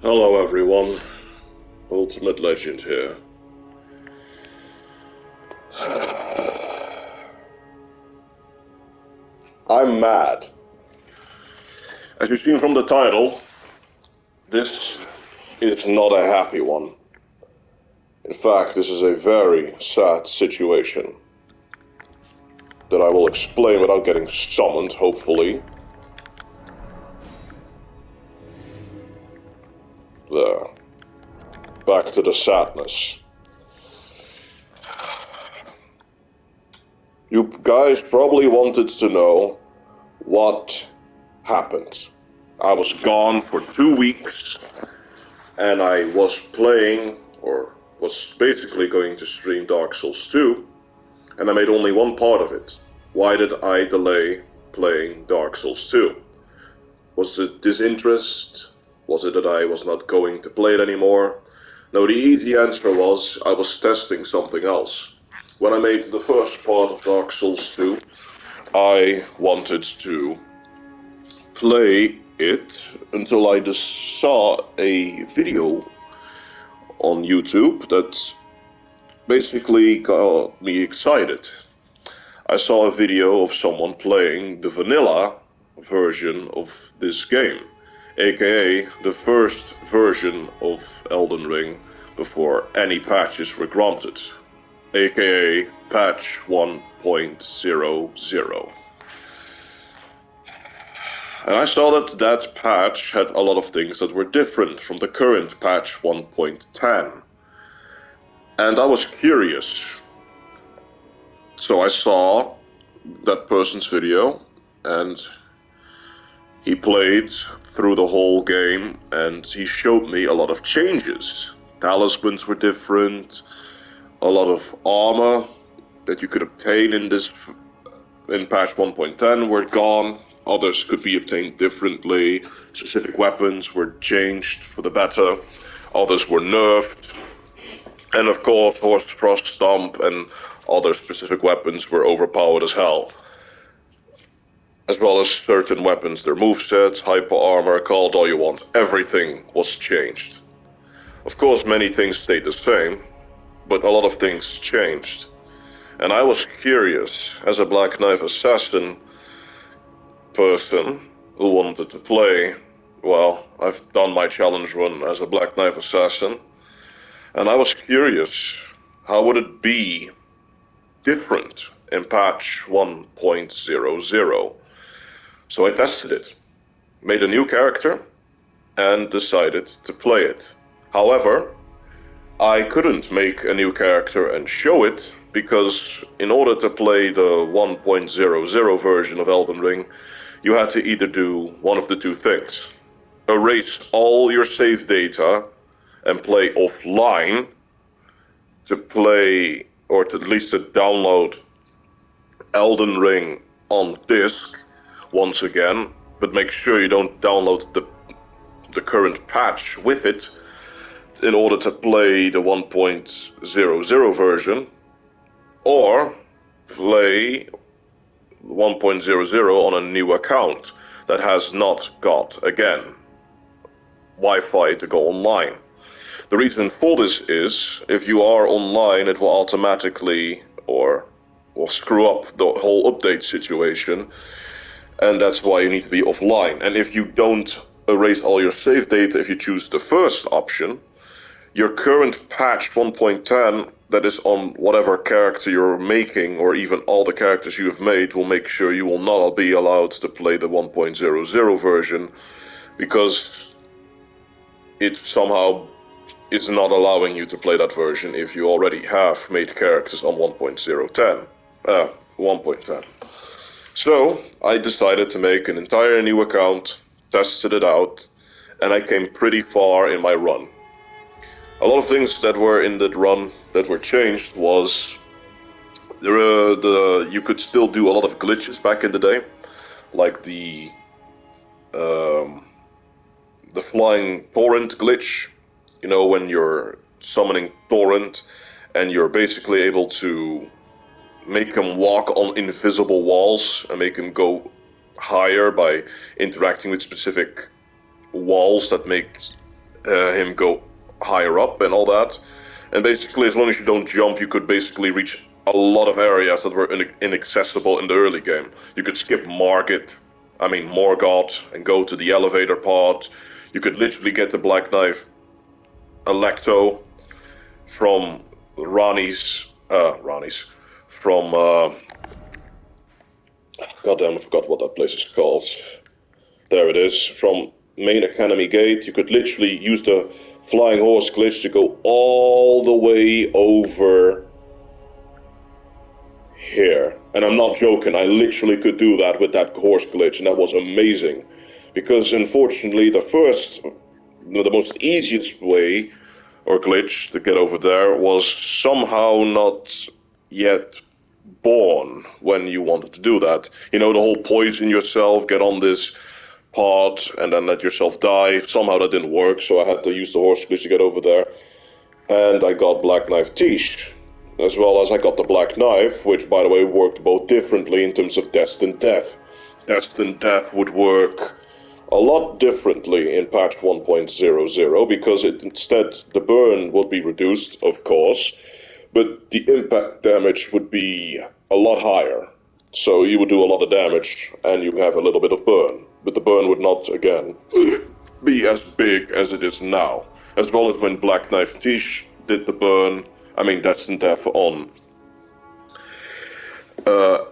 Hello everyone, Ultimate Legend here. I'm mad. As you've seen from the title, this is not a happy one. In fact, this is a very sad situation that I will explain without getting summoned, hopefully. There. Back to the sadness. You guys probably wanted to know what happened. I was gone for 2 weeks, and I was playing, or was basically going to stream Dark Souls 2, and I made only one part of it. Why did I delay playing Dark Souls 2? Was it disinterest? Was it that I was not going to play it anymore? No, the easy answer was I was testing something else. When I made the first part of Dark Souls 2, I wanted to play it until I just saw a video on YouTube that basically got me excited. I saw a video of someone playing the vanilla version of this game, aka the first version of Elden Ring before any patches were granted, aka patch 1.00. And I saw that that patch had a lot of things that were different from the current patch 1.10. And I was curious. So I saw that person's video, and he played through the whole game, and he showed me a lot of changes. Talismans were different, a lot of armor that you could obtain in patch 1.10 were gone. Others could be obtained differently. Specific weapons were changed for the better. Others were nerfed. And of course, Horse Frost Stomp and other specific weapons were overpowered as hell. As well as certain weapons, their movesets, hyper armor, call it all you want. Everything was changed. Of course, many things stayed the same, but a lot of things changed. And I was curious, as a Black Knife Assassin person who wanted to play, well, I've done my challenge run as a Black Knife Assassin, and I was curious, how would it be different in patch 1.00? So I tested it, made a new character, and decided to play it. However, I couldn't make a new character and show it, because in order to play the 1.00 version of Elden Ring, you had to either do one of the two things. Erase all your save data and play offline to play, or to at least to download Elden Ring on disc once again, but make sure you don't download the current patch with it in order to play the 1.00 version, or play 1.00 on a new account that has not got, again, Wi-Fi to go online. The reason for this is, if you are online, it will automatically, or will screw up the whole update situation, and that's why you need to be offline. And if you don't erase all your save data, if you choose the first option, your current patch 1.10 that is on whatever character you're making, or even all the characters you have made, will make sure you will not be allowed to play the 1.00 version, because it somehow is not allowing you to play that version if you already have made characters on 1.10. So I decided to make an entire new account, tested it out, and I came pretty far in my run. A lot of things that were in that run that were changed was you could still do a lot of glitches back in the day, like the flying torrent glitch. You know, when you're summoning torrent and you're basically able to make him walk on invisible walls and make him go higher by interacting with specific walls that make him go higher up and all that. And basically, as long as you don't jump, you could basically reach a lot of areas that were inaccessible in the early game. You could skip Morgoth, and go to the elevator part. You could literally get the Black Knife Electo from goddamn, I forgot what that place is called. There it is, from Main Academy Gate. You could literally use the flying horse glitch to go all the way over here. And I'm not joking, I literally could do that with that horse glitch, and that was amazing. Because unfortunately, the most easiest way or glitch to get over there was somehow not yet born when you wanted to do that. You know, the whole poison yourself, get on this part, and then let yourself die. Somehow that didn't work, so I had to use the horse glitch to get over there. And I got Black Knife Tish, as well as I got the Black Knife, which, by the way, worked both differently in terms of Destined Death. Destined Death would work a lot differently in patch 1.00, because instead the burn would be reduced, of course, but the impact damage would be a lot higher. So you would do a lot of damage, and you have a little bit of burn. But the burn would not, again, be as big as it is now. As well as when Black Knife Tish did the burn, Destined Death on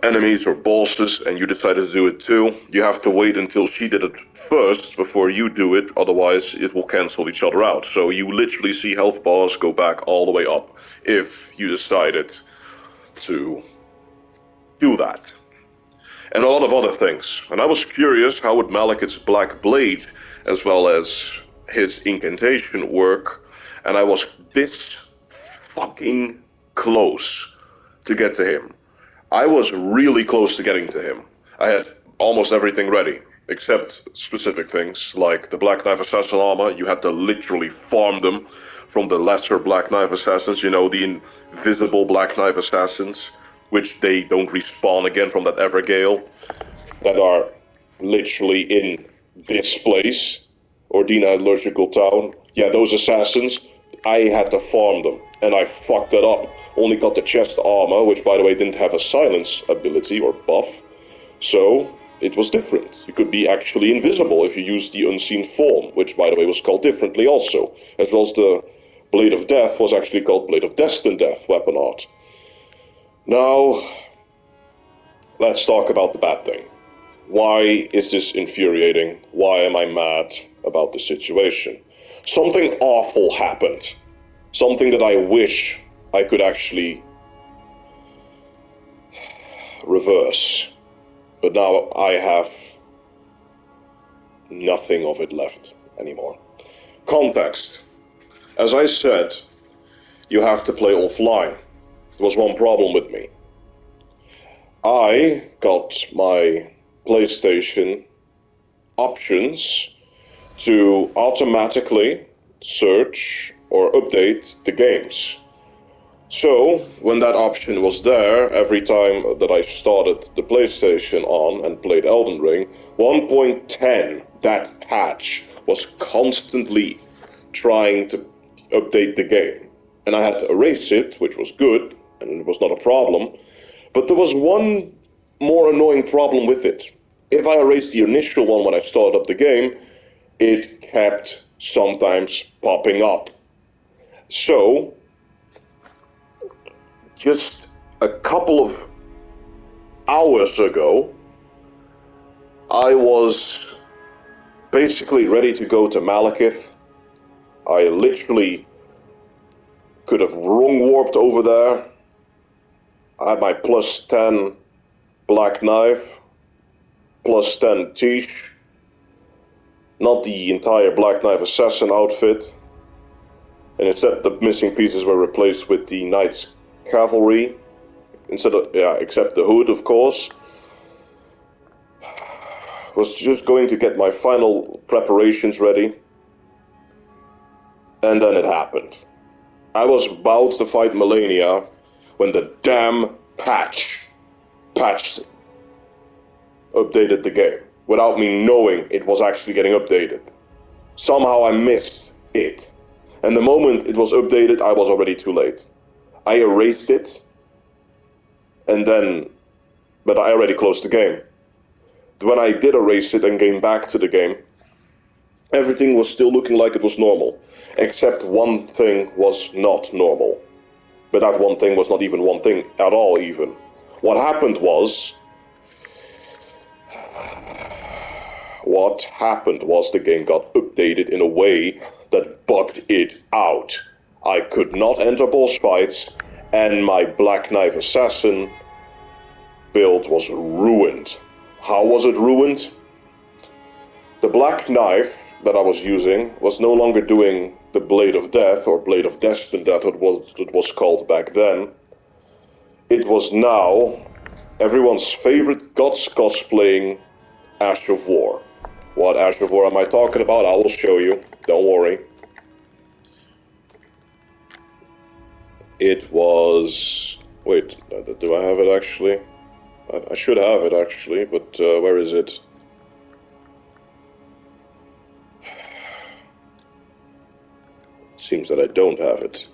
enemies or bosses, and you decided to do it too, you have to wait until she did it first before you do it, otherwise it will cancel each other out. So you literally see health bars go back all the way up if you decided to do that. And a lot of other things. And I was curious how would Malekith's Black Blade as well as his incantation work, and I was this fucking close to get to him. I was really close to getting to him. I had almost everything ready, except specific things, like the Black Knife Assassin armor. You had to literally farm them from the lesser Black Knife Assassins, the invisible Black Knife Assassins, which they don't respawn again from that Evergale, that are literally in this place, Ordina Allergical Town. Yeah, those assassins, I had to farm them, and I fucked that up. Only got the chest armor, which by the way didn't have a silence ability or buff, so it was different. You could be actually invisible if you used the unseen form, which by the way was called differently also, as well as the Blade of Death was actually called Blade of Destined Death weapon art. Now, let's talk about the bad thing. Why is this infuriating? Why am I mad about the situation? Something awful happened. Something that I wish I could actually reverse. But now I have nothing of it left anymore. Context. As I said, you have to play offline. There was one problem with me. I got my PlayStation options to automatically search or update the games. So, when that option was there, every time that I started the PlayStation on and played Elden Ring, 1.10, that patch, was constantly trying to update the game. And I had to erase it, which was good, and it was not a problem. But there was one more annoying problem with it. If I erased the initial one when I started up the game, it kept sometimes popping up. So, just a couple of hours ago, I was basically ready to go to Malekith. I literally could have wrong warped over there. I had my plus 10 Black Knife, plus 10 Tish, not the entire Black Knife Assassin outfit, and instead the missing pieces were replaced with the Knights Cavalry, except the hood, of course. Was just going to get my final preparations ready, and then it happened. I was about to fight Melania when the damn patch updated the game, without me knowing it was actually getting updated. Somehow I missed it. And the moment it was updated, I was already too late. I erased it, but I already closed the game. When I did erase it and came back to the game, everything was still looking like it was normal, except one thing was not normal. But that one thing was not even one thing at all, even. What happened was the game got updated in a way that bugged it out. I could not enter boss fights, and my Black Knife Assassin build was ruined. How was it ruined? The Black Knife that I was using was no longer doing the Blade of Death, or Blade of Destiny, that it was called back then. It was now everyone's favorite gods cosplaying Ash of War. What Ash of War am I talking about? I will show you. Don't worry. It was... Wait, do I have it actually? I should have it actually, but where is it? Seems that I don't have it.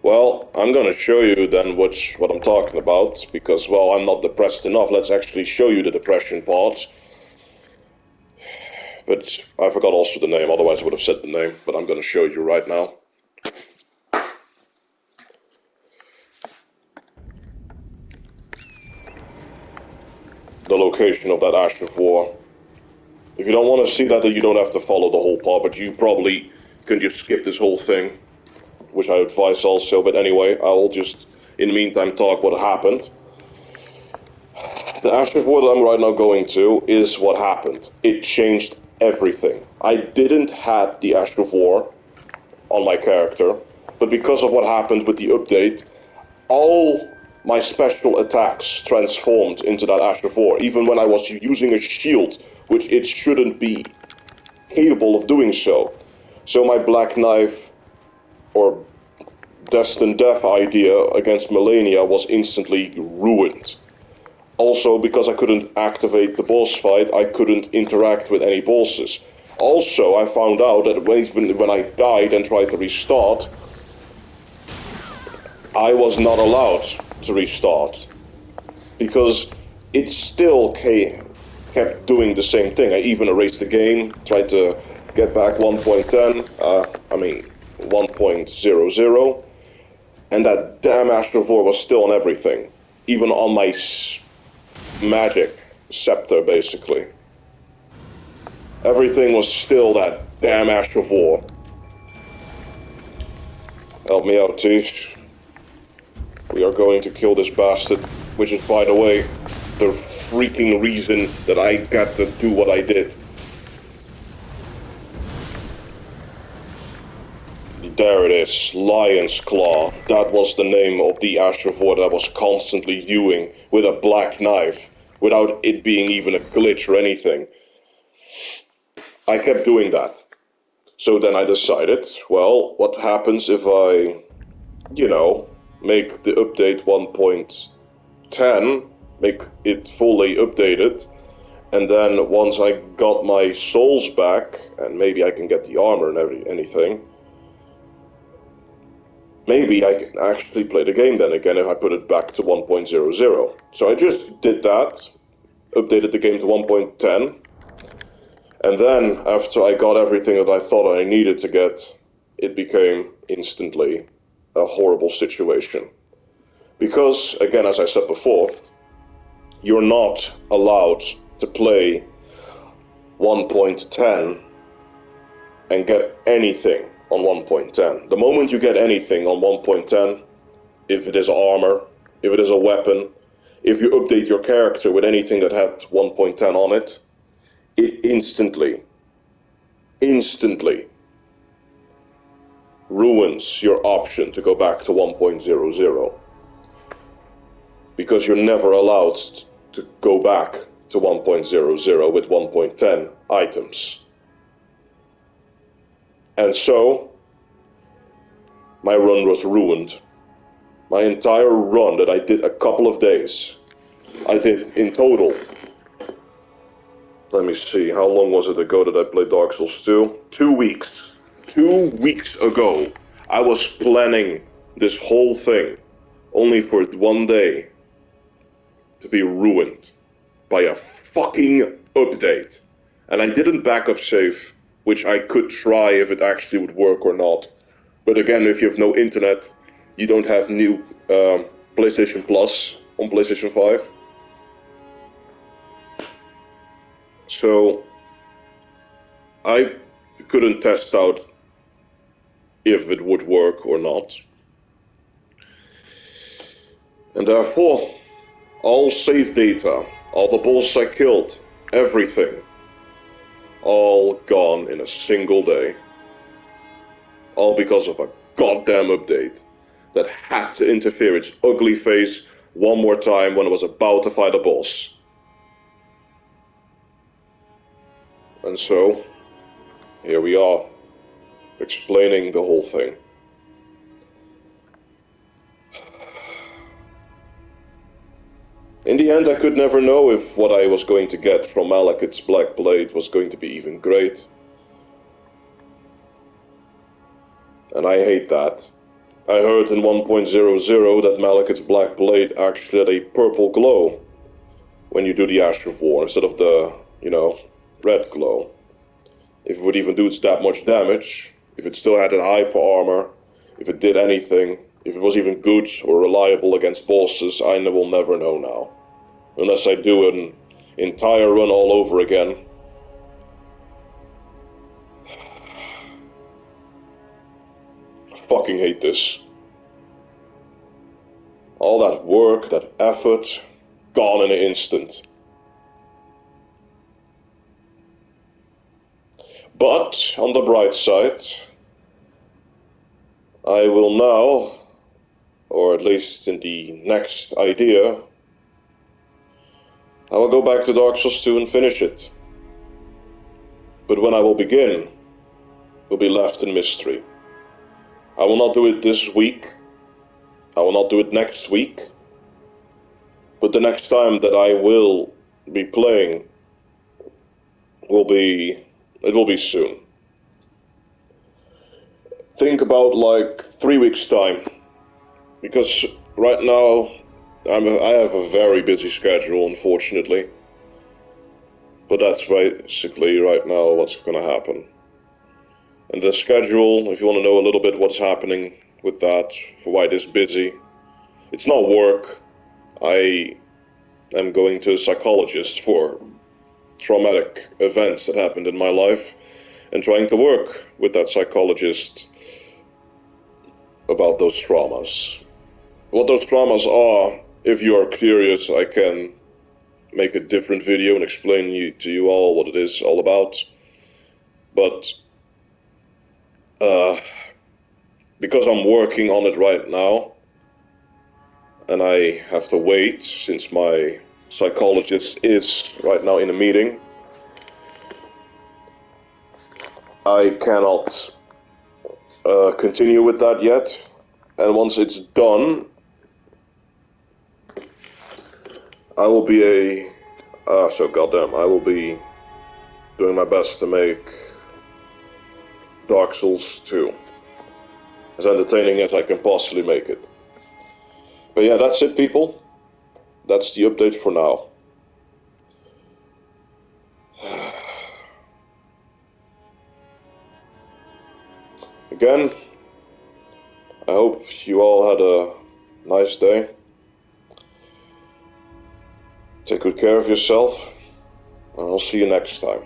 Well, I'm gonna show you then what I'm talking about, because, well, I'm not depressed enough. Let's actually show you the depression part. But I forgot also the name, otherwise I would have said the name, but I'm gonna show you right now. The location of that Ash of War. If you don't want to see that, then you don't have to follow the whole part, but you probably can just skip this whole thing, which I advise also. But anyway, I will just, in the meantime, talk what happened. The Ash of War that I'm right now going to is what happened. It changed everything. I didn't have the Ash of War on my character, but because of what happened with the update, all my special attacks transformed into that Ash of War, even when I was using a shield, which it shouldn't be capable of doing so. So my Black Knife, or Destined Death idea against Melania was instantly ruined. Also, because I couldn't activate the boss fight, I couldn't interact with any bosses. Also, I found out that when I died and tried to restart, I was not allowed to restart, because it still kept doing the same thing. I even erased the game, tried to get back 1.00, and that damn Ash of War was still on everything, even on my magic scepter, basically. Everything was still that damn Ash of War. Help me out, Tish. We are going to kill this bastard, which is, by the way, the freaking reason that I got to do what I did. There it is, Lion's Claw. That was the name of the Ash of War that I was constantly doing with a black knife, without it being even a glitch or anything. I kept doing that. So then I decided, well, what happens if I, make the update 1.10, make it fully updated, and then once I got my souls back, and maybe I can get the armor and anything, maybe I can actually play the game then again if I put it back to 1.00. So I just did that, updated the game to 1.10, and then after I got everything that I thought I needed to get, it became instantly a horrible situation. Because, again, as I said before, you're not allowed to play 1.10 and get anything on 1.10. The moment you get anything on 1.10, if it is armor, if it is a weapon, if you update your character with anything that had 1.10 on it, it instantly ruins your option to go back to 1.00. Because you're never allowed to go back to 1.00 with 1.10 items. And so, my run was ruined. My entire run that I did a couple of days, I did in total, let me see, how long was it ago that I played Dark Souls 2? 2 weeks. 2 weeks ago, I was planning this whole thing only for one day to be ruined by a fucking update. And I didn't backup save, which I could try if it actually would work or not. But again, if you have no internet, you don't have new PlayStation Plus on PlayStation 5. So I couldn't test out if it would work or not. And therefore, all save data, all the boss I killed, everything, all gone in a single day. All because of a goddamn update that had to interfere its ugly face one more time when I was about to fight a boss. And so, here we are, explaining the whole thing. In the end, I could never know if what I was going to get from Malekith's Black Blade was going to be even great. And I hate that. I heard in 1.00 that Malekith's Black Blade actually had a purple glow when you do the Ash of War instead of the, red glow. If it would even do that much damage, if it still had a hyper armor, if it did anything, if it was even good or reliable against bosses, I will never know now. Unless I do an entire run all over again. I fucking hate this. All that work, that effort, gone in an instant. But, on the bright side, I will now, or at least in the next idea, I will go back to Dark Souls 2 and finish it. But when I will begin, will be left in mystery. I will not do it this week. I will not do it next week. But the next time that I will be playing it will be soon. Think about like 3 weeks time. Because right now I have a very busy schedule, unfortunately. But that's basically right now what's gonna happen. And the schedule, if you want to know a little bit what's happening with that, for why it is busy, it's not work. I am going to a psychologist for traumatic events that happened in my life and trying to work with that psychologist about those traumas. What those traumas are, if you are curious, I can make a different video and explain to you all what it is all about. But because I'm working on it right now, and I have to wait since my psychologist is right now in a meeting, I cannot continue with that yet. And once it's done, I will be I will be doing my best to make Dark Souls 2 as entertaining as I can possibly make it. But yeah, that's it, people. That's the update for now. Again, I hope you all had a nice day. Take good care of yourself, and I'll see you next time.